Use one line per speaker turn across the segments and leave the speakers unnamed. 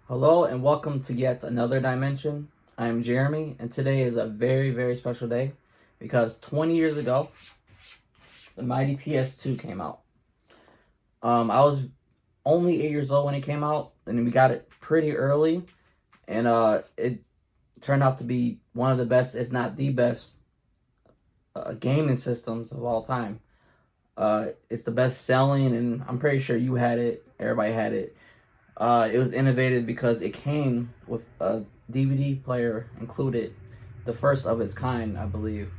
Hello and welcome to yet another dimension. I am Jeremy, and today is a very, very special day because 20 years ago, the mighty PS2 came out. I was only 8 years old when it came out, and we got it pretty early, and it turned out to be one of the best, if not the best, gaming systems of all time. It's the best selling, and I'm pretty sure you had it. Everybody had it. It was innovative because it came with a DVD player included, the first of its kind, I believe,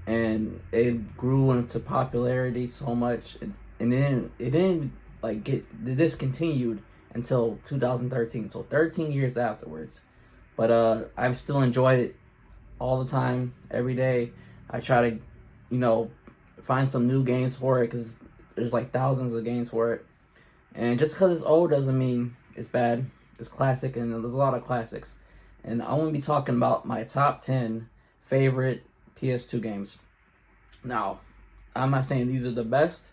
and it grew into popularity so much, and then it didn't like get discontinued until 2013, so 13 years afterwards. But I've still enjoyed it all the time, every day. I try to, you know, find some new games for it because there's like thousands of games for it, and just because it's old doesn't mean it's bad. It's classic, and there's a lot of classics. And I'm going to be talking about my top 10 favorite PS2 games. Now, I'm not saying these are the best,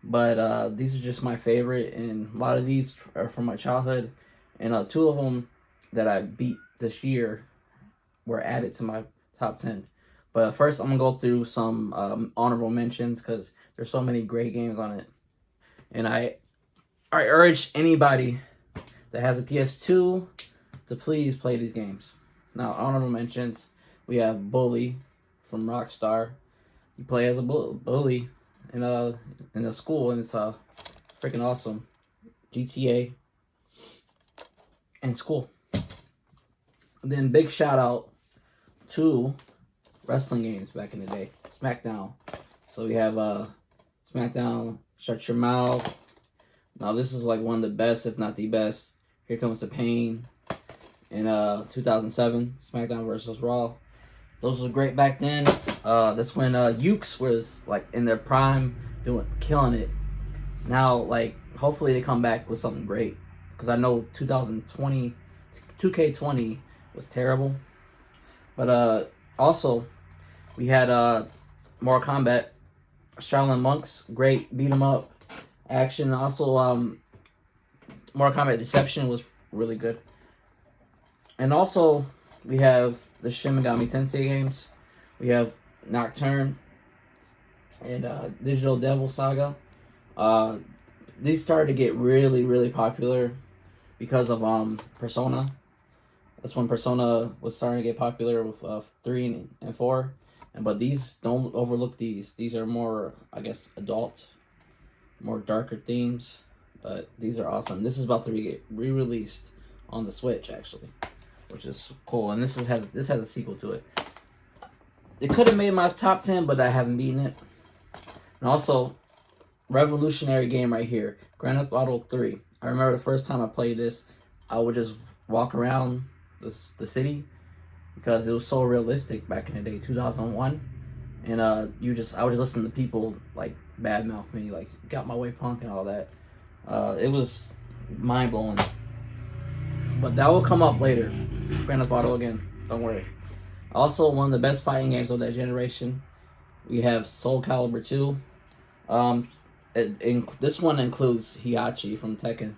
but these are just my favorite, and a lot of these are from my childhood. And two of them that I beat this year were added to my top 10. But first, I'm going to go through some honorable mentions because there's so many great games on it. And I urge anybody that has a PS2 to please play these games. Now, honorable mentions, we have Bully from Rockstar. You play as a bully in a school, and it's freaking awesome. GTA and school. Then big shout out to wrestling games back in the day. SmackDown. So we have SmackDown, Shut Your Mouth. Now this is like one of the best, if not the best. Here Comes the Payne in 2007, SmackDown versus Raw. Those were great back then. That's when Ukes was like in their prime, killing it. Now, like, hopefully they come back with something great, because I know 2020, 2K20 was terrible. But also we had Mortal Kombat, Shaolin Monks, great beat 'em up action. Also, Mortal Kombat Deception was really good. And also, we have the Shin Megami Tensei games. We have Nocturne and Digital Devil Saga. These started to get really, really popular because of Persona. That's when Persona was starting to get popular with 3 and 4. But these, don't overlook these. These are more, I guess, adult, more darker themes. But these are awesome. This is about to get re-released on the Switch, actually, which is cool. And this has a sequel to it. It could have made my top 10, but I haven't beaten it. And also, revolutionary game right here, Grand Theft Auto 3. I remember the first time I played this, I would just walk around the city because it was so realistic back in the day, 2001. And I would just listen to people like badmouth me, like got my way punk and all that. It was mind blowing. But that will come up later. Grand Theft Auto again, don't worry. Also, one of the best fighting games of that generation, we have Soul Calibur 2. This one includes Hiachi from Tekken.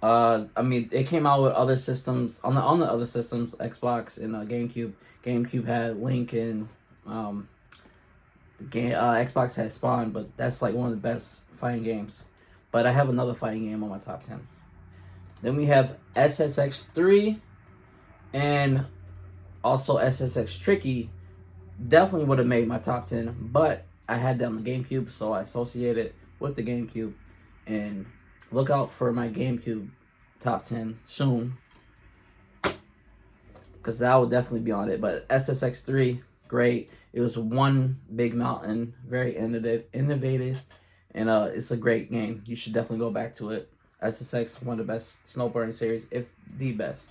I mean, it came out with other systems on the other systems, Xbox and GameCube. GameCube had Link, and Xbox had Spawn, but that's like one of the best fighting games. But I have another fighting game on my top 10. Then we have SSX 3 and also SSX Tricky. Definitely would have made my top 10, but I had that on the GameCube, so I associate it with the GameCube. And look out for my GameCube top 10 soon, because that will definitely be on it. But SSX 3, great. It was one big mountain, very innovative, and it's a great game. You should definitely go back to it. SSX, one of the best snowboarding series, if the best.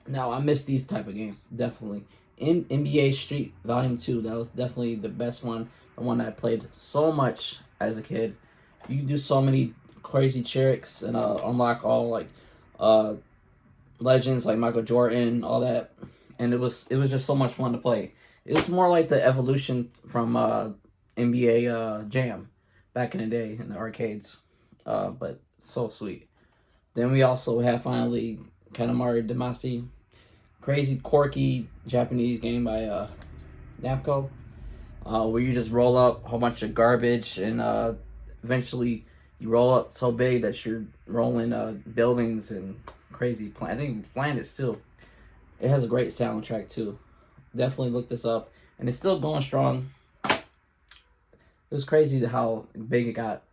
Now, I miss these type of games, definitely. In NBA Street Volume 2, that was definitely the best one. The one that I played so much as a kid. You can do so many crazy tricks and unlock all like legends like Michael Jordan, all that. And it was just so much fun to play. It was more like the evolution from NBA Jam back in the day in the arcades. But so sweet. Then we also have finally Katamari Damacy, crazy quirky Japanese game by Namco, where you just roll up a whole bunch of garbage and eventually you roll up so big that you're rolling buildings and crazy I think planets too. It has a great soundtrack too. Definitely look this up, and it's still going strong. It was crazy how big it got.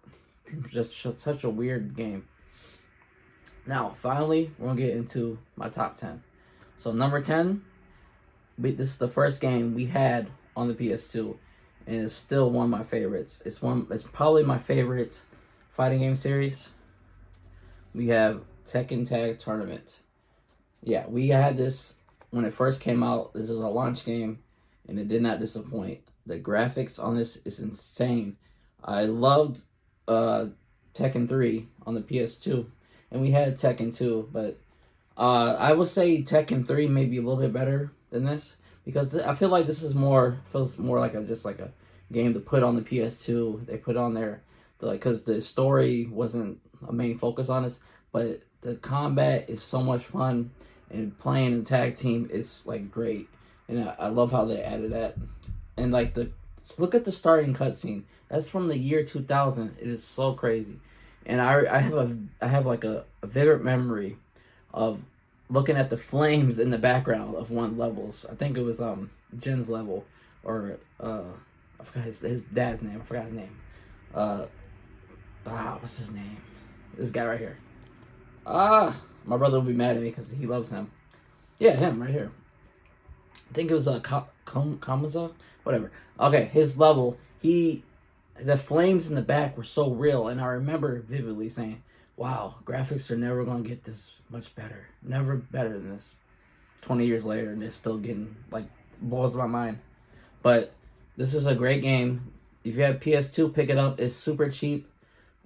Just such a weird game. Now, finally, we're gonna get into my top 10. So number 10, this is the first game we had on the PS2, and it's still one of my favorites. It's probably my favorite fighting game series. We have Tekken Tag Tournament. Yeah, we had this when it first came out. This is a launch game, and it did not disappoint. The graphics on this is insane. I loved Tekken 3 on the PS2, and we had Tekken 2, but I would say Tekken 3 may be a little bit better than this because I feel like this is feels more like just like a game to put on the PS2. They put on there because the story wasn't a main focus on this, but the combat is so much fun, and playing in tag team is like great, and I love how they added that. And like look at the starting cutscene. That's from the year 2000. It is so crazy, and I have like a vivid memory of looking at the flames in the background of one levels. I think it was Jin's level, or I forgot his dad's name. I forgot his name. What's his name? This guy right here. My brother will be mad at me because he loves him. Yeah, him right here. I think it was Kamaza, whatever. Okay, his level. The flames in the back were so real, and I remember vividly saying, "Wow, graphics are never gonna get this much better. Never better than this." 20 years later, and they're still getting like blows my mind. But this is a great game. If you have PS2, pick it up. It's super cheap.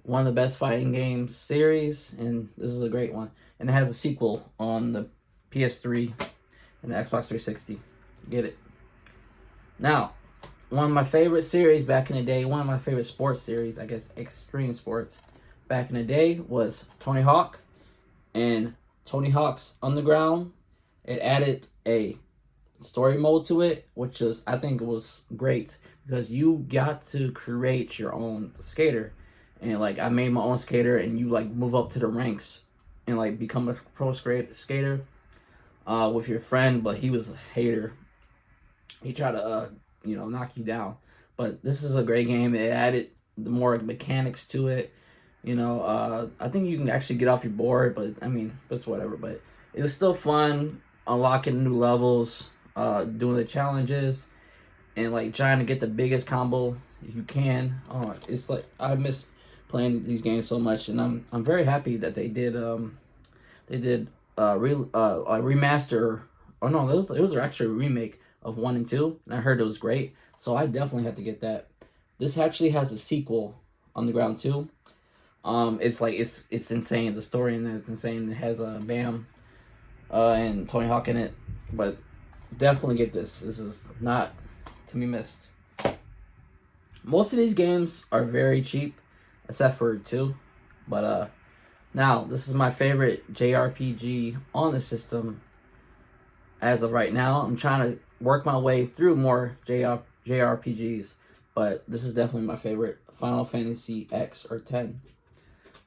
One of the best fighting games series, and this is a great one. And it has a sequel on the PS3 and the Xbox 360. Get it. Now, one of my favorite series back in the day, one of my favorite sports series, I guess extreme sports, back in the day was Tony Hawk and Tony Hawk's Underground. It added a story mode to it, which is I think it was great because you got to create your own skater. And like I made my own skater, and you like move up to the ranks and like become a pro skater with your friend, but he was a hater. He tried to knock you down. But this is a great game. It added the more mechanics to it. I think you can actually get off your board, but I mean that's whatever. But it was still fun unlocking new levels, doing the challenges, and like trying to get the biggest combo if you can. It's like I miss playing these games so much, and I'm very happy that they did a remaster. Oh no, it was actually a remake of 1 and 2, and I heard it was great. So I definitely have to get that. This actually has a sequel, Underground 2. It's like it's insane. The story in that it's insane. It has Bam, and Tony Hawk in it, but definitely get this. This is not to be missed. Most of these games are very cheap, except for 2. But now this is my favorite JRPG on the system. As of right now, I'm trying to work my way through more JRPGs, but this is definitely my favorite, Final Fantasy X or 10.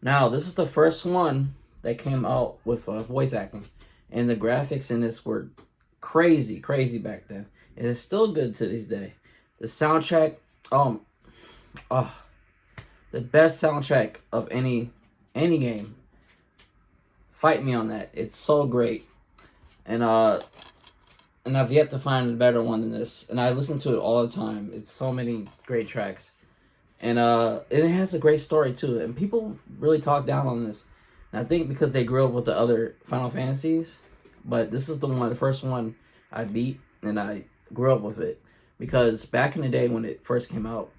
Now, this is the first one that came out with voice acting, and the graphics in this were crazy back then. It is still good to this day. The soundtrack, the best soundtrack of any game. Fight me on that. It's so great, and I've yet to find a better one than this. And I listen to it all the time. It's so many great tracks. And it has a great story too. And people really talk down on this. And I think because they grew up with the other Final Fantasies. But this is the first one I beat, and I grew up with it. Because back in the day when it first came out,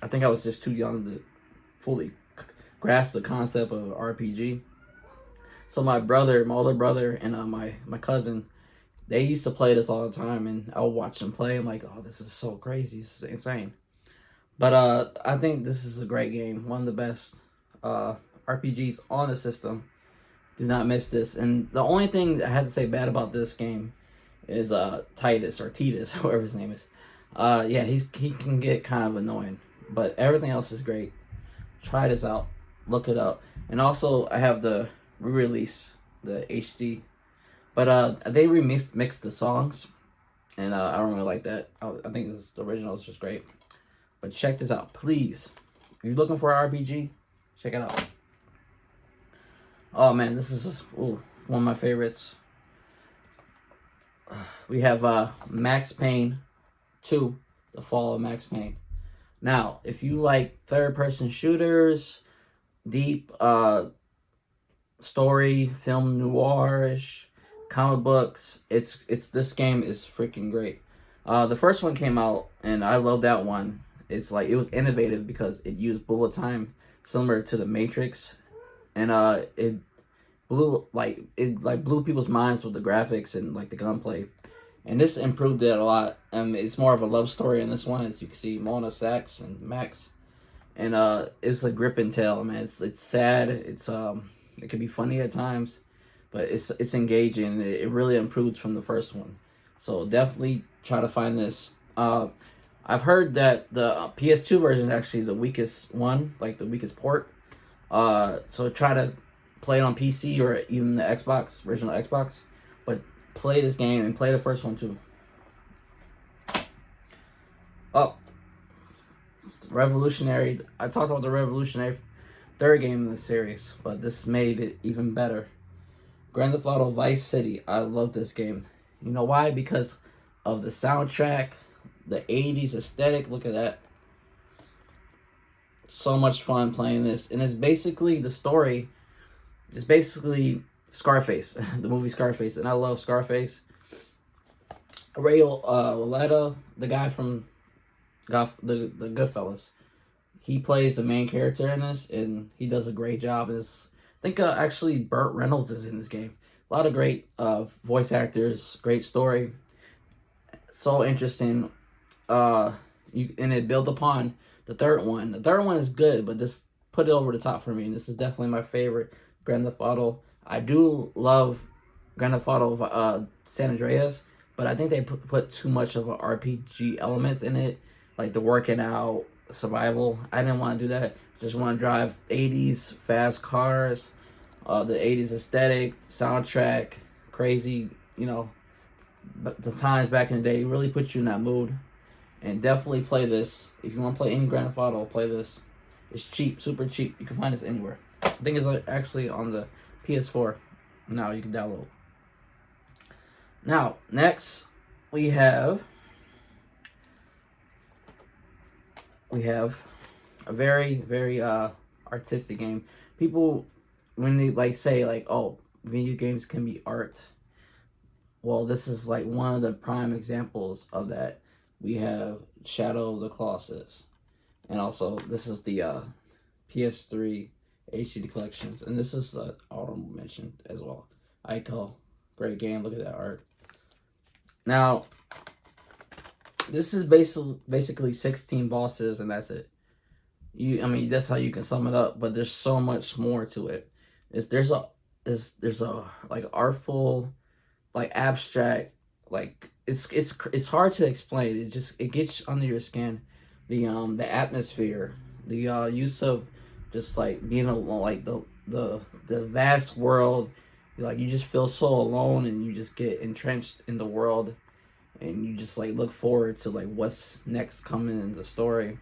I think I was just too young to fully grasp the concept of RPG. So my older brother, and my cousin, they used to play this all the time, and I would watch them play. I'm like, oh, this is so crazy. This is insane. But I think this is a great game. One of the best RPGs on the system. Do not miss this. And the only thing I had to say bad about this game is Titus or Titus, whoever his name is. Yeah, he can get kind of annoying, but everything else is great. Try this out, look it up, and also I have the re-release, the HD, but they mixed the songs, and I don't really like that. I think the original is just great. But check this out, please. If you're looking for an RPG, check it out. Oh man, this is one of my favorites. We have Max Payne 2, The Fall of Max Payne. Now, if you like third-person shooters, deep story, film noirish, comic books, it's this game is freaking great. The first one came out, and I love that one. It's like it was innovative because it used bullet time, similar to the Matrix, and it blew people's minds with the graphics and like the gunplay. And this improved it a lot. It's more of a love story in this one, as you can see, Mona Sachs and Max. And it's a gripping tale, man. It's sad. It can be funny at times, but it's engaging. It really improved from the first one. So definitely try to find this. I've heard that the PS2 version is actually the weakest one, like the weakest port. So try to play it on PC or even the Xbox, original Xbox. But play this game and play the first one too. Oh, revolutionary. I talked about the revolutionary third game in the series, but this made it even better. Grand Theft Auto Vice City. I love this game. You know why? Because of the soundtrack, the 80s aesthetic. Look at that. So much fun playing this. And it's basically the story. It's basically Scarface, the movie Scarface. And I love Scarface. Ray Liotta, the guy from the Goodfellas, he plays the main character in this, and he does a great job. I think actually Burt Reynolds is in this game. A lot of great voice actors, great story, so interesting. And it built upon the third one. The third one is good, but this put it over the top for me. And this is definitely my favorite Grand Theft Auto. I do love Grand Theft Auto San Andreas, but I think they put too much of an RPG elements in it, like the working out, survival. I didn't want to do that. Just want to drive 80s fast cars, the 80s aesthetic, soundtrack, crazy, but the times back in the day really put you in that mood. And definitely play this. If you want to play any Grand Theft Auto, play this. It's cheap, super cheap. You can find this anywhere. I think it's actually on the PS4 now. You can download. Now, next we have a very, very artistic game. People, when they say oh, video games can be art, well, this is like one of the prime examples of that. We have Shadow of the Colossus, and also this is the PS3 HD collections, and this is Autumn mentioned as well. Ico, great game. Look at that art. Now, this is basically 16 bosses, and that's it. That's how you can sum it up. But there's so much more to it. There's a like artful, like abstract, like it's hard to explain. It gets under your skin. The atmosphere, the use of just like being like the vast world. You just feel so alone, and you just get entrenched in the world, and you just like look forward to like what's next coming in the story.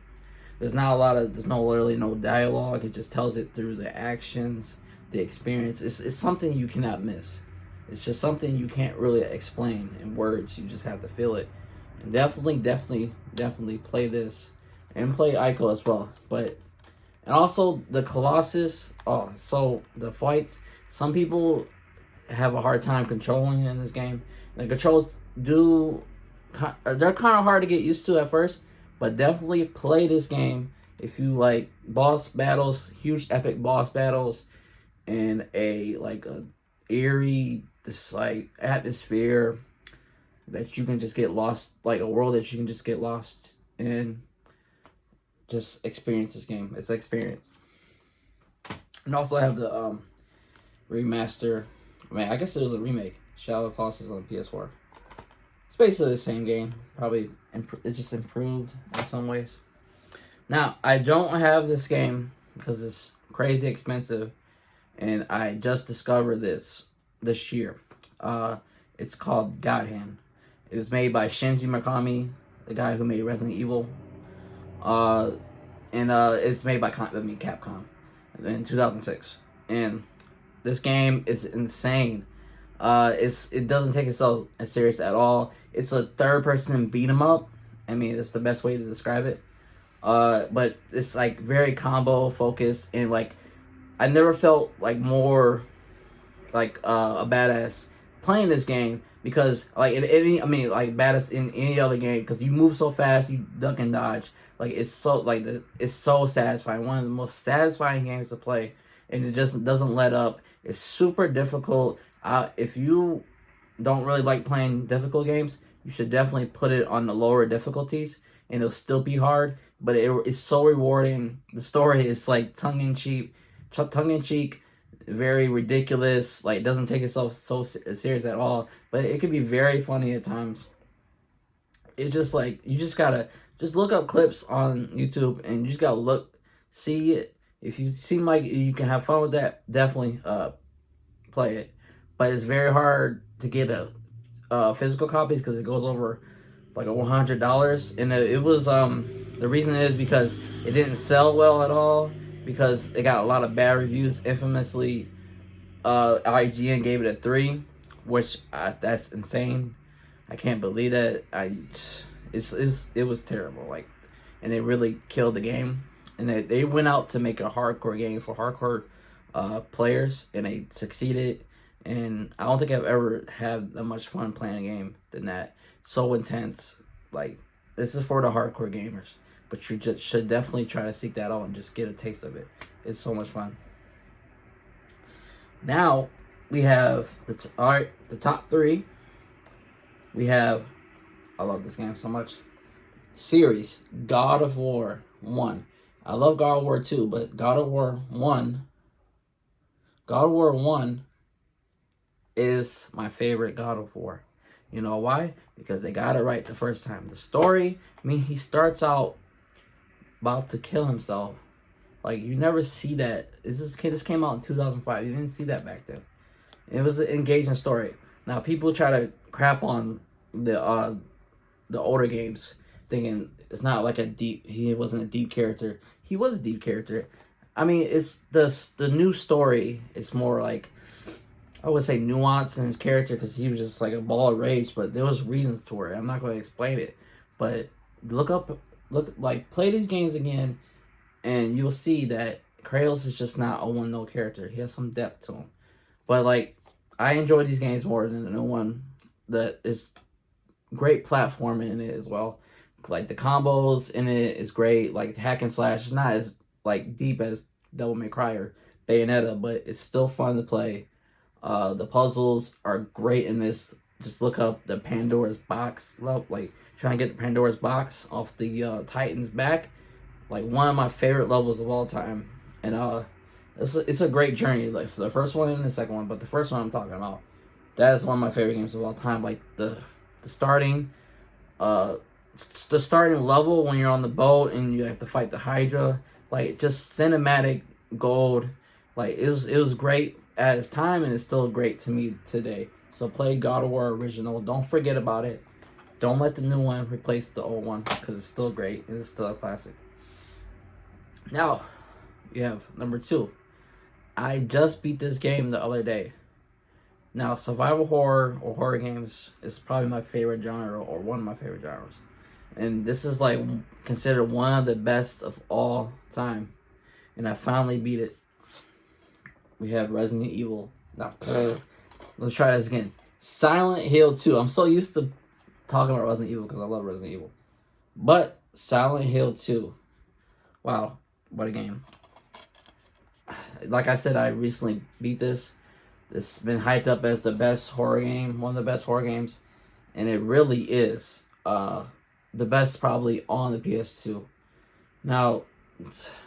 There's really no dialogue. It just tells it through the actions, the experience. It's something you cannot miss. It's just something you can't really explain in words. You just have to feel it. And definitely play this, and play Ico as well. And also the Colossus. Oh, so the fights. Some people have a hard time controlling in this game. The controls they're kind of hard to get used to at first, but definitely play this game if you like boss battles, huge epic boss battles, and a eerie atmosphere that you can just get lost, like a world that you can just get lost in. Just experience this game. It's an experience. And also I have the remaster. I mean, I guess it was a remake. Shadow of the Colossus on PS4. It's basically the same game. Probably it's just improved in some ways. Now, I don't have this game because it's crazy expensive, and I just discovered this year. It's called God Hand. It was made by Shinji Mikami, the guy who made Resident Evil. Uh, and it's made by Capcom in 2006. And this game is insane. It doesn't take itself as serious at all. It's a third person beat 'em up. I mean, it's the best way to describe it. But it's like very combo focused, and like I never felt like more like a badass playing this game, because like in any, I mean, like badass in any other game, because you move so fast, you duck and dodge. Like it's so like it's so satisfying. One of the most satisfying games to play, and it just doesn't let up. It's super difficult. If you don't really like playing difficult games, you should definitely put it on the lower difficulties, and it'll still be hard. But it's so rewarding. The story is like tongue in cheek, very ridiculous. Like, it doesn't take itself so serious at all, but it can be very funny at times. It's just like you just gotta just look up clips on YouTube, and you just gotta see it. If you seem like you can have fun with that, definitely play it. But it's very hard to get a physical copies because it goes over like $100, and it was the reason is because it didn't sell well at all, because it got a lot of bad reviews. Infamously, IGN gave it a 3, which that's insane. I can't believe that. It was terrible. Like, and it really killed the game. And they went out to make a hardcore game for hardcore players, and they succeeded. And I don't think I've ever had that much fun playing a game than that. So intense. Like, this is for the hardcore gamers, but you just should definitely try to seek that out and just get a taste of it. It's so much fun. Now we have the top 3. We have, I love this game so much, series God of War 1. I love God of War 2, but God of War 1 is my favorite God of War. You know why? Because they got it right the first time. The story, I mean, he starts out about to kill himself. Like, you never see that. This came out in 2005. You didn't see that back then. It was an engaging story. Now, people try to crap on the older games, thinking it's not like he wasn't a deep character. He was a deep character. I mean, it's the new story. It's more like, I would say, nuance in his character, because he was just like a ball of rage, but there was reasons to it. I'm not going to explain it, but play these games again, and you'll see that Kratos is just not a one-note character. He has some depth to him. But like, I enjoy these games more than the new one. That is great platforming in it as well. Like, the combos in it is great. Like, the hack and slash is not as like deep as Devil May Cry or Bayonetta, but it's still fun to play. The puzzles are great in this. Just look up the Pandora's box. Like, trying to get the Pandora's box off the Titan's back. Like, one of my favorite levels of all time. And it's a great journey. Like, for the first one and the second one, but the first one I'm talking about, that is one of my favorite games of all time. Like, the starting level when you're on the boat and you have to fight the Hydra. Like, just cinematic gold. Like, it was great at its time, and it's still great to me today. So play God of War original. Don't forget about it. Don't let the new one replace the old one, because it's still great and it's still a classic. Now, you have number 2. I just beat this game the other day. Now, survival horror or horror games is probably my favorite genre, or one of my favorite genres. And this is like considered one of the best of all time. And I finally beat it. We have Resident Evil. Now, let's try this again. Silent Hill 2. I'm so used to talking about Resident Evil because I love Resident Evil. But Silent Hill 2. Wow, what a game. Like I said, I recently beat this. It's been hyped up as the best horror game, one of the best horror games. And it really is. The best probably on the PS2. Now,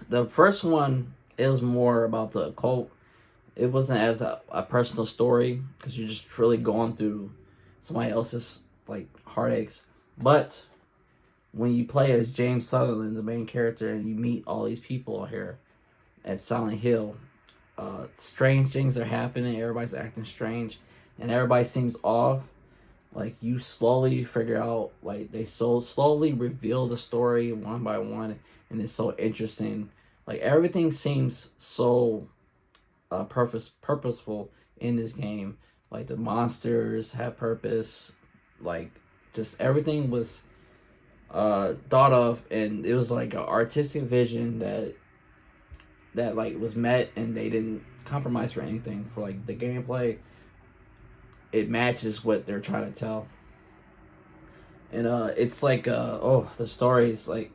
the first one is more about the occult it wasn't as a personal story because you're just really going through somebody else's like heartaches. But when you play as James Sutherland, the main character, and you meet all these people here at Silent Hill, strange things are happening. Everybody's acting strange, and everybody seems off. Like you slowly figure out, like they so slowly reveal the story one by one, and it's so interesting. Like everything seems so purposeful in this game. Like the monsters have purpose. Like just everything was thought of, and it was like an artistic vision that like was met, and they didn't compromise for anything. For like the gameplay, it matches what they're trying to tell, and it's like oh, the story is like,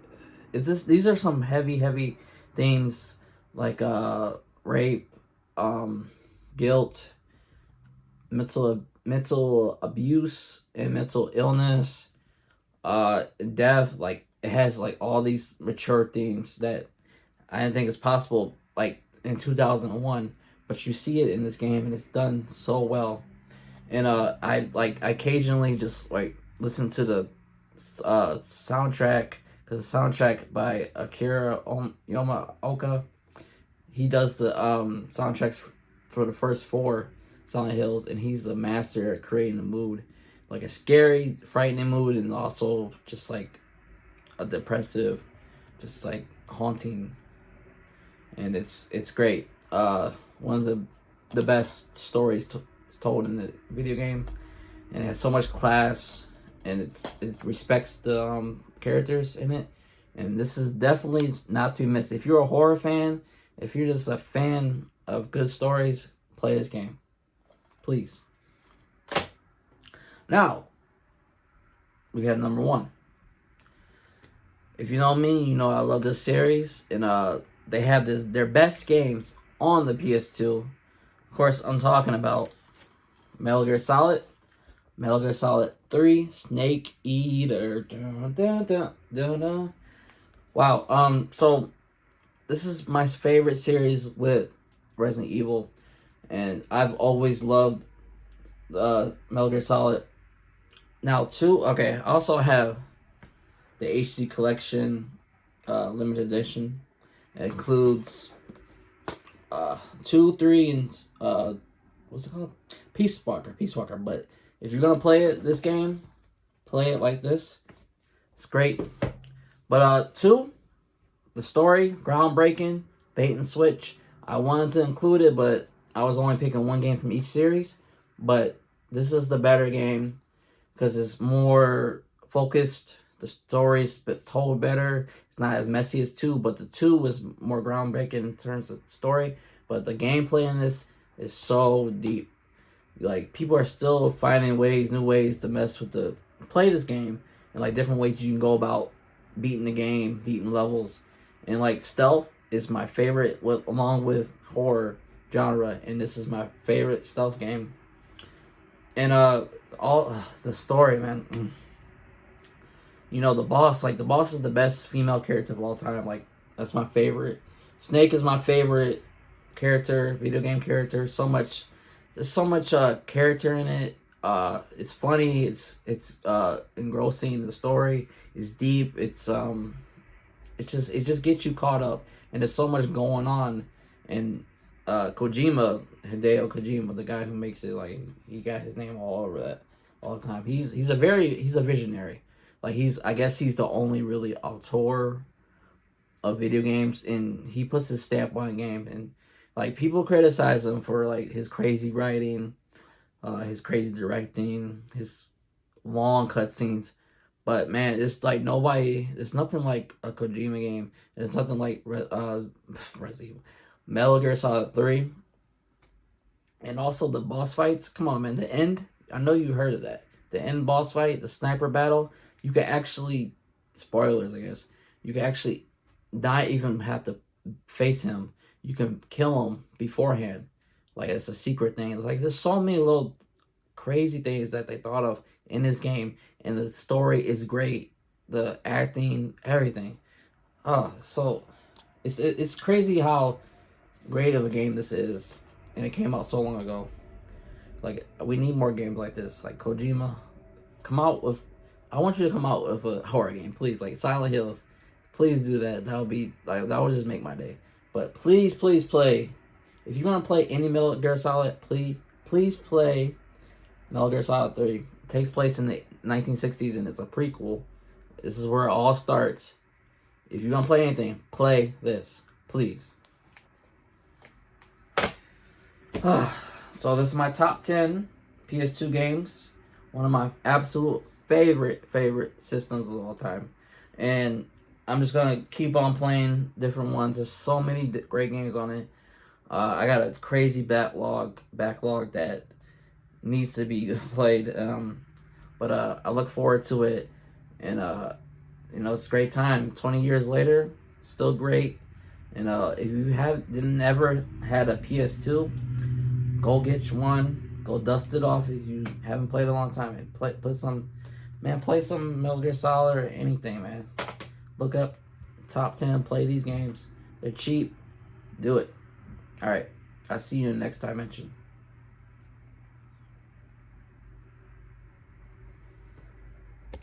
it's this. These are some heavy themes like rape, guilt, mental abuse, and mental illness, death. Like it has like all these mature themes that I didn't think it's possible like in 2001, but you see it in this game and it's done so well. And I occasionally just like listen to the soundtrack, because the soundtrack by Akira Yamaoka, he does the soundtracks for the first four Silent Hills, and he's a master at creating a mood, like a scary, frightening mood, and also just like a depressive, just like haunting, and it's great. One of the best stories told in the video game, and it has so much class, and it respects the characters in it, and this is definitely not to be missed. If you're a horror fan, if you're just a fan of good stories, play this game, please. Now we have number one. If you know me, you know I love this series, and they have their best games on the PS2. Of course, I'm talking about Metal Gear Solid, Metal Gear Solid 3, Snake Eater. Dun, dun, dun, dun, dun. Wow. So this is my favorite series with Resident Evil, and I've always loved Metal Gear Solid. Now, two. Okay, I also have the HD collection, limited edition. It includes 2, 3, and what's it called? Peace Walker. But if you're gonna play this game, play it like this. It's great. But 2, the story, groundbreaking, bait and switch. I wanted to include it, but I was only picking one game from each series. But this is the better game because it's more focused. The story's told better. It's not as messy as 2, but the 2 was more groundbreaking in terms of story. But the gameplay in this is so deep. Like people are still finding new ways to mess with play this game, and like different ways you can go about beating the game, beating levels, and like stealth is my favorite, along with horror genre, and this is my favorite stealth game. And all the story, man. You know, the boss is the best female character of all time. Like that's my favorite. Snake is my favorite character, video game character. There's so much character in it. It's funny. It's engrossing. The story is deep. It just gets you caught up, and there's so much going on. And Hideo Kojima, the guy who makes it, like he got his name all over that all the time. He's a visionary. Like I guess he's the only really auteur of video games, and he puts his stamp on a game. And like people criticize him for like his crazy writing, his crazy directing, his long cutscenes. But man, it's like it's nothing like a Kojima game, and it's nothing like Resident Evil, Metal Gear Solid 3, and also the boss fights. Come on, man, the end. I know you heard of that. The end boss fight, the sniper battle. You can actually, spoilers, I guess. You can actually not even have to face him. You can kill him beforehand. Like it's a secret thing. Like there's so many little crazy things that they thought of in this game, and the story is great. The acting, everything. Oh, so it's crazy how great of a game this is, and it came out so long ago. Like, we need more games like this. Like, Kojima, come out with. I want you to come out with a horror game, please. Like Silent Hills, please do that. That would be like that would just make my day. But please play. If you're gonna play any Metal Gear Solid, please play Metal Gear Solid 3. It takes place in the 1960s and it's a prequel. This is where it all starts. If you're gonna play anything, play this, please. So this is my top 10 PS2 games. One of my absolute favorite systems of all time. And I'm just gonna keep on playing different ones. There's so many great games on it. I got a crazy backlog that needs to be played. But I look forward to it, and it's a great time. 20 years later, still great. And if you didn't ever had a PS2, go get one. Go dust it off if you haven't played a long time. And play some Metal Gear Solid or anything, man. Look up top 10. Play these games. They're cheap. Do it. All right. I'll see you in the next dimension.